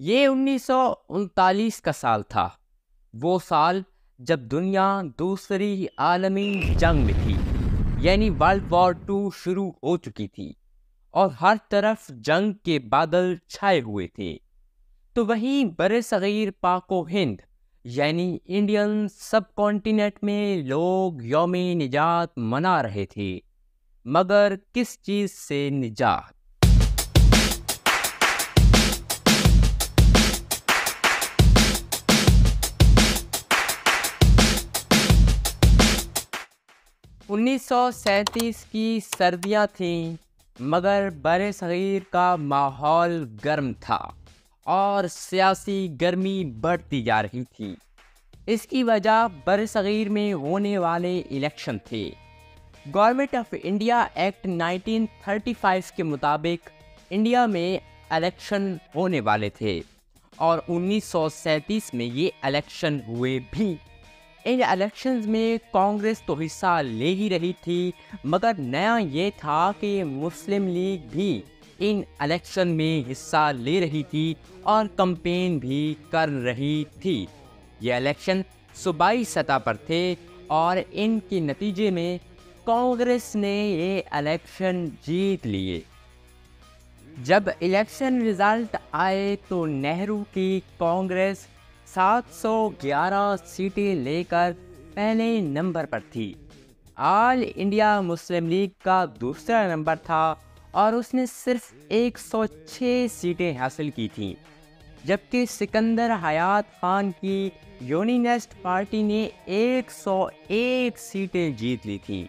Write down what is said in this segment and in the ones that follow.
یہ 1939 کا سال تھا، وہ سال جب دنیا دوسری عالمی جنگ میں تھی، یعنی ورلڈ وار 2 شروع ہو چکی تھی اور ہر طرف جنگ کے بادل چھائے ہوئے تھے۔ تو وہیں برصغیر پاک و ہند یعنی انڈین سب کانٹیننٹ میں لوگ یوم نجات منا رہے تھے، مگر کس چیز سے نجات؟ انیس سو سینتیس کی سردیاں تھیں، مگر برصغیر کا ماحول گرم تھا اور سیاسی گرمی بڑھتی جا رہی تھی۔ اس کی وجہ برصغیر میں ہونے والے الیکشن تھے۔ گورنمنٹ آف انڈیا ایکٹ 1935 کے مطابق انڈیا میں الیکشن ہونے والے تھے اور 1937 میں یہ الیکشن ہوئے بھی۔ ان الیکشنز میں کانگریس تو حصہ لے ہی رہی تھی، مگر نیا یہ تھا کہ مسلم لیگ بھی ان الیکشن میں حصہ لے رہی تھی اور کمپین بھی کر رہی تھی۔ یہ الیکشن صوبائی سطح پر تھے اور ان کے نتیجے میں کانگریس نے یہ الیکشن جیت لیے۔ جب الیکشن رزلٹ آئے تو نہرو کی کانگریس 711 سیٹیں لے کر پہلے نمبر پر تھی۔ آل انڈیا مسلم لیگ کا دوسرا نمبر تھا اور اس نے صرف 106 سیٹیں حاصل کی تھیں، جبکہ سکندر حیات خان کی یونینسٹ پارٹی نے 101 سیٹیں جیت لی تھیں،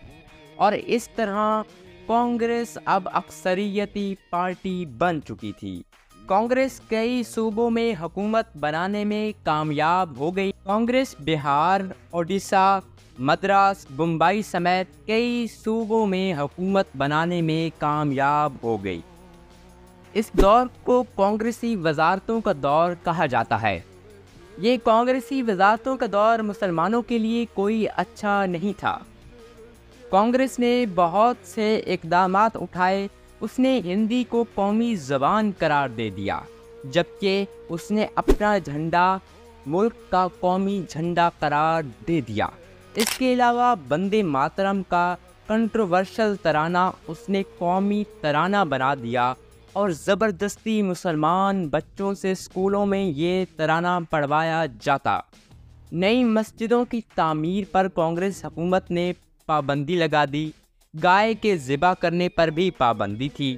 اور اس طرح کانگریس اب اکثریتی پارٹی بن چکی تھی۔ کانگریس کئی صوبوں میں حکومت بنانے میں کامیاب ہو گئی۔ کانگریس بہار، اڈیشہ، مدراس، بمبئی سمیت کئی صوبوں میں حکومت بنانے میں کامیاب ہو گئی۔ اس دور کو کانگریسی وزارتوں کا دور کہا جاتا ہے۔ یہ کانگریسی وزارتوں کا دور مسلمانوں کے لیے کوئی اچھا نہیں تھا۔ کانگریس نے بہت سے اقدامات اٹھائے۔ اس نے ہندی کو قومی زبان قرار دے دیا، جبکہ اس نے اپنا جھنڈا ملک کا قومی جھنڈا قرار دے دیا۔ اس کے علاوہ وندے ماترم کا کنٹروورشل ترانہ اس نے قومی ترانہ بنا دیا اور زبردستی مسلمان بچوں سے اسکولوں میں یہ ترانہ پڑھوایا جاتا۔ نئی مسجدوں کی تعمیر پر کانگریس حکومت نے پابندی لگا دی۔ گائے کے ذبح کرنے پر بھی پابندی تھی۔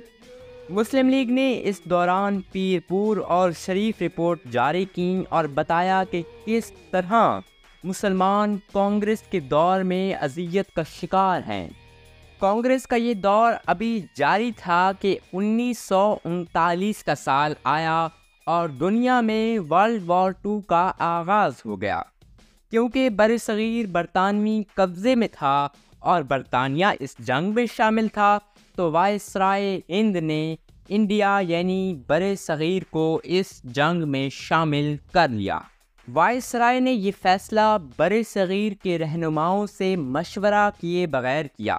مسلم لیگ نے اس دوران پیر پور اور شریف رپورٹ جاری کی اور بتایا کہ کس طرح مسلمان کانگریس کے دور میں اذیت کا شکار ہیں۔ کانگریس کا یہ دور ابھی جاری تھا کہ 1939 کا سال آیا اور دنیا میں ورلڈ وار 2 کا آغاز ہو گیا۔ کیونکہ برصغیر برطانوی قبضے میں تھا اور برطانیہ اس جنگ میں شامل تھا، تو وائسرائے ہند نے انڈیا یعنی برصغیر کو اس جنگ میں شامل کر لیا۔ وائسرائے نے یہ فیصلہ برصغیر کے رہنماؤں سے مشورہ کیے بغیر کیا۔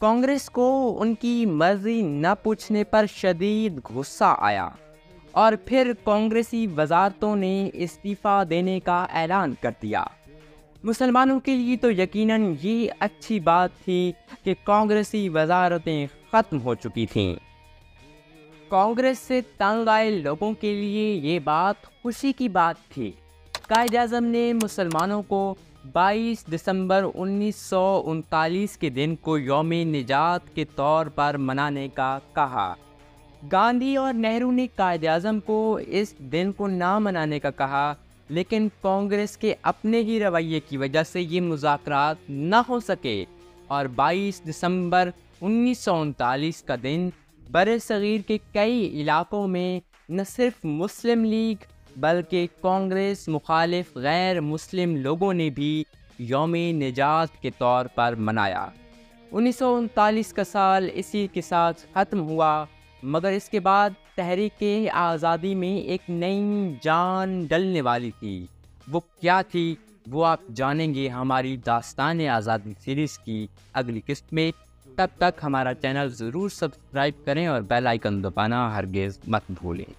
کانگریس کو ان کی مرضی نہ پوچھنے پر شدید غصہ آیا اور پھر کانگریسی وزارتوں نے استعفیٰ دینے کا اعلان کر دیا۔ مسلمانوں کے لیے تو یقیناً یہ اچھی بات تھی کہ کانگریسی وزارتیں ختم ہو چکی تھیں۔ کانگریس سے تنگ آئے لوگوں کے لیے یہ بات خوشی کی بات تھی۔ قائد اعظم نے مسلمانوں کو 22 دسمبر 1939 کے دن کو یوم نجات کے طور پر منانے کا کہا۔ گاندھی اور نہرو نے قائد اعظم کو اس دن کو نہ منانے کا کہا، لیکن کانگریس کے اپنے ہی رویے کی وجہ سے یہ مذاکرات نہ ہو سکے اور 22 دسمبر 1939 کا دن برصغیر کے کئی علاقوں میں نہ صرف مسلم لیگ بلکہ کانگریس مخالف غیر مسلم لوگوں نے بھی یوم نجات کے طور پر منایا۔ 1939 کا سال اسی کے ساتھ ختم ہوا، مگر اس کے بعد تحریک آزادی میں ایک نئی جان ڈلنے والی تھی۔ وہ کیا تھی وہ آپ جانیں گے ہماری داستان آزادی سیریز کی اگلی قسط میں۔ تب تک ہمارا چینل ضرور سبسکرائب کریں اور بیل آئیکن دبانا ہرگز مت بھولیں۔